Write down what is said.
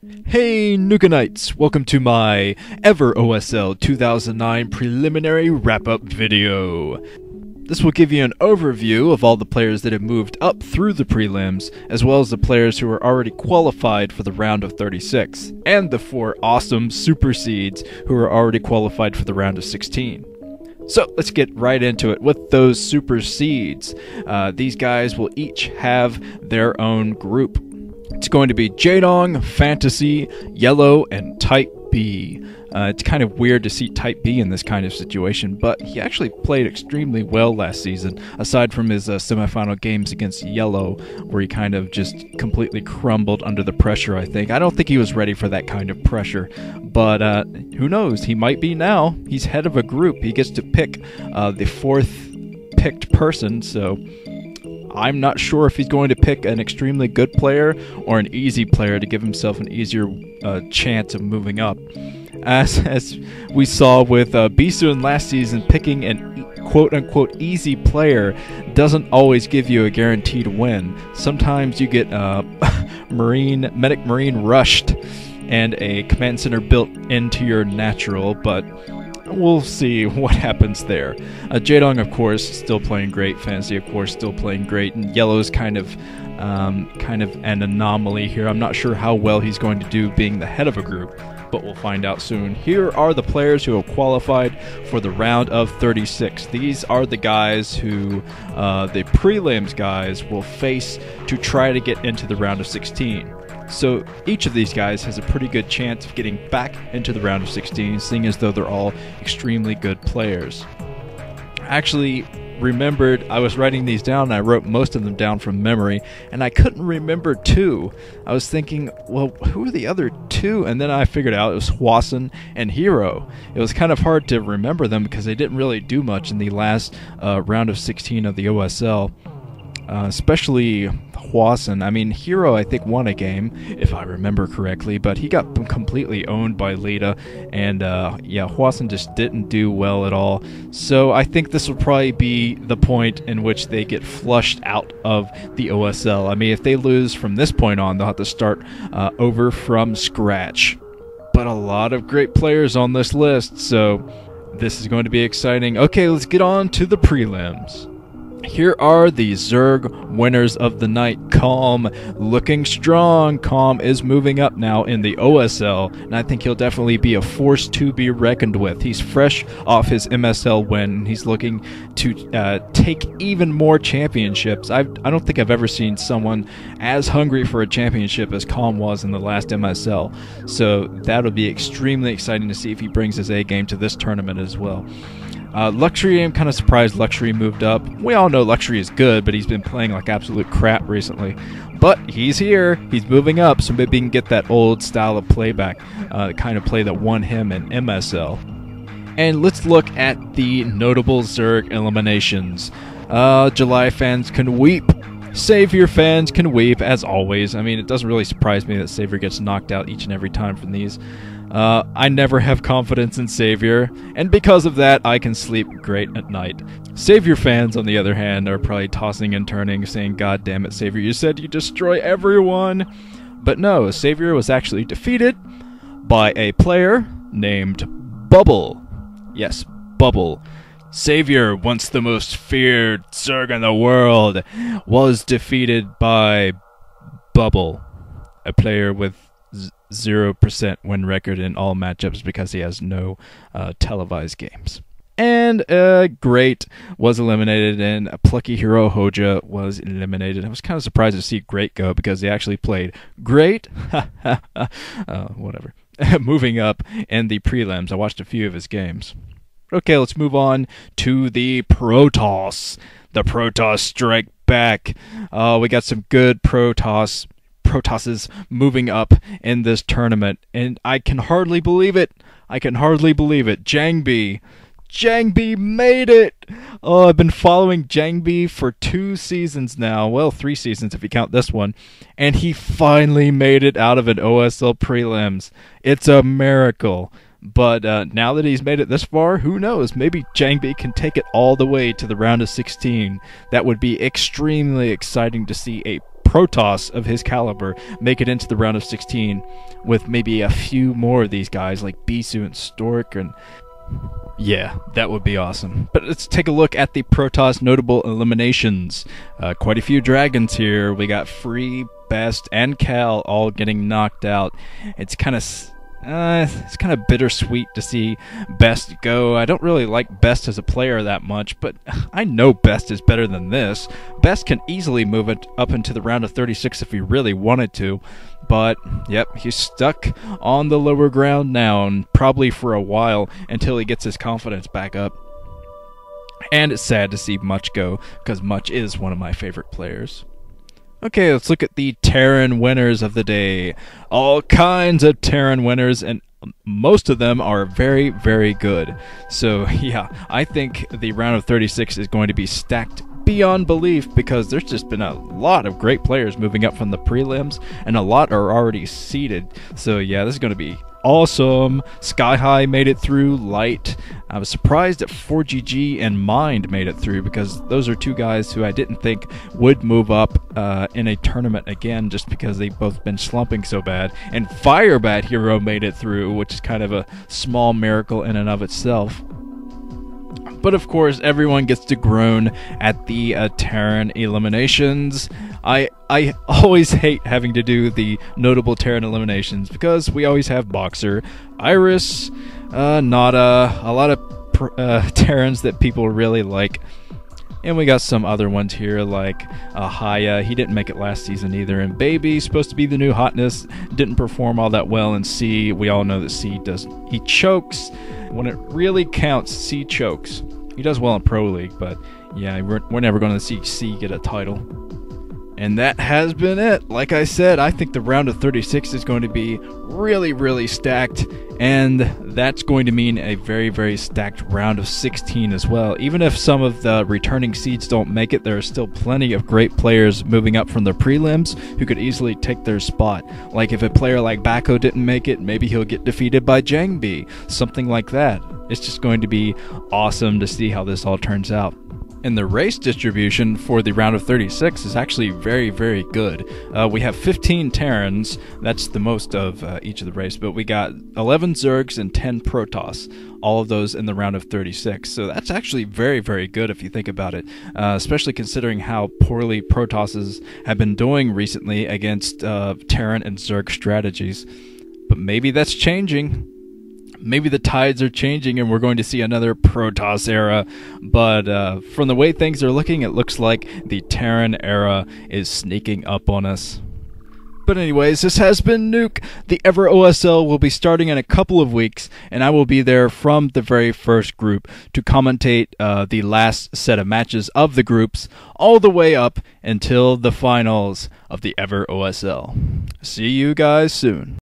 Hey Nukanites, welcome to my Ever OSL 2009 preliminary wrap-up video. This will give you an overview of all the players that have moved up through the prelims, as well as the players who are already qualified for the round of 36, and the 4 awesome super seeds who are already qualified for the round of 16. So let's get right into it with those super seeds. These guys will each have their own group. It's going to be Jaedong, Fantasy, Yellow, and Type B. It's kind of weird to see Type B in this kind of situation, but he actually played extremely well last season, aside from his semifinal games against Yellow, where he kind of just completely crumbled under the pressure, I think. I don't think he was ready for that kind of pressure, but who knows? He might be now. He's head of a group. He gets to pick the 4th picked person, so I'm not sure if he's going to pick an extremely good player or an easy player to give himself an easier chance of moving up. As we saw with Bisu in last season, picking an quote-unquote easy player doesn't always give you a guaranteed win. Sometimes you get Medic Marine rushed and a command center built into your natural, but we'll see what happens there. Jaedong, of course, still playing great. Fantasy, of course, still playing great. And Yellow's kind of an anomaly here. I'm not sure how well he's going to do being the head of a group, but we'll find out soon. Here are the players who have qualified for the round of 36. These are the guys who the prelims guys will face to try to get into the round of 16. So each of these guys has a pretty good chance of getting back into the round of 16, seeing as though they're all extremely good players. I actually remembered, I was writing these down and I wrote most of them down from memory, and I couldn't remember 2. I was thinking, well, who are the other 2? And then I figured out it was Hwasin and BackHo. It was kind of hard to remember them because they didn't really do much in the last round of 16 of the OSL. Especially Hwasin. I mean, BackHo, I think, won a game, if I remember correctly, but he got completely owned by Leta, and yeah, Hwasin just didn't do well at all. So I think this will probably be the point in which they get flushed out of the OSL. I mean, if they lose from this point on, they'll have to start over from scratch. But a lot of great players on this list, so this is going to be exciting. Okay, let's get on to the prelims. Here are the Zerg winners of the night. Calm, looking strong. Calm is moving up now in the OSL, and I think he'll definitely be a force to be reckoned with. He's fresh off his MSL win, and he's looking to take even more championships. I don't think I've ever seen someone as hungry for a championship as Calm was in the last MSL, so that'll be extremely exciting to see if he brings his A game to this tournament as well. Luxury, I'm kind of surprised Luxury moved up. We all know Luxury is good, but he's been playing like absolute crap recently. But he's here, he's moving up, so maybe he can get that old style of playback, the kind of play that won him in MSL. And let's look at the notable Zerg eliminations. July fans can weep. Savior fans can weep, as always. I mean, it doesn't really surprise me that Savior gets knocked out each and every time from these. I never have confidence in Savior, and because of that, I can sleep great at night. Savior fans, on the other hand, are probably tossing and turning, saying, "God damn it, Savior, you said you destroy everyone." But no, Savior was actually defeated by a player named Bubble. Yes, Bubble. Savior, once the most feared Zerg in the world, was defeated by Bubble, a player with 0% win record in all matchups because he has no televised games. And Great was eliminated, and Plucky Hero Hoja was eliminated. I was kind of surprised to see Great go because he actually played great. Whatever. Moving up in the prelims, I watched a few of his games. Okay, let's move on to the Protoss. The Protoss strike back. We got some good Protosses moving up in this tournament, and I can hardly believe it. Jangbi made it! Oh, I've been following Jangbi for 2 seasons now. Well, 3 seasons if you count this one. And he finally made it out of an OSL prelims. It's a miracle. But now that he's made it this far, who knows? Maybe Jangbi can take it all the way to the round of 16. That would be extremely exciting to see a Protoss of his caliber make it into the round of 16 with maybe a few more of these guys like Bisu and Stork, and yeah, that would be awesome. But let's take a look at the Protoss notable eliminations. Quite a few dragons here. We got Free, Best, and Cal all getting knocked out. It's kind of bittersweet to see Best go. I don't really like Best as a player that much, but I know Best is better than this. Best can easily move it up into the round of 36 if he really wanted to. But, yep, he's stuck on the lower ground now, and probably for a while until he gets his confidence back up. And it's sad to see Much go, because Much is one of my favorite players. Okay, let's look at the Terran winners of the day. All kinds of Terran winners, and most of them are very, very good. So, yeah, I think the round of 36 is going to be stacked beyond belief, because there's just been a lot of great players moving up from the prelims, and a lot are already seeded. So yeah, this is going to be awesome. SkyHigh made it through. Light. I was surprised that ForGG and Mind made it through, because those are two guys who I didn't think would move up in a tournament again, just because they've both been slumping so bad. And FirebatHero made it through, which is kind of a small miracle in and of itself. But of course, everyone gets to groan at the Terran eliminations. I always hate having to do the notable Terran eliminations, because we always have Boxer, Iris, Nada, a lot of Terrans that people really like. And we got some other ones here like Haya. He didn't make it last season either. And Baby, supposed to be the new hotness, didn't perform all that well in C. We all know that C doesn't. He chokes. When it really counts, C chokes. He does well in Pro League, but yeah, we're never going to see C get a title. And that has been it. Like I said, I think the round of 36 is going to be really, really stacked, and that's going to mean a very, very stacked round of 16 as well. Even if some of the returning seeds don't make it, there are still plenty of great players moving up from the prelims who could easily take their spot. Like if a player like BackHo didn't make it, maybe he'll get defeated by Jangbi, something like that. It's just going to be awesome to see how this all turns out. And the race distribution for the round of 36 is actually very, very good. We have 15 Terrans, that's the most of each of the race, but we got 11 Zergs and 10 Protoss, all of those in the round of 36. So that's actually very, very good if you think about it, especially considering how poorly Protosses have been doing recently against Terran and Zerg strategies. But maybe that's changing. Maybe the tides are changing and we're going to see another Protoss era, but from the way things are looking, it looks like the Terran era is sneaking up on us. But anyways, this has been Nuke. The Ever OSL will be starting in a couple of weeks, and I will be there from the very first group to commentate the last set of matches of the groups, all the way up until the finals of the Ever OSL. See you guys soon.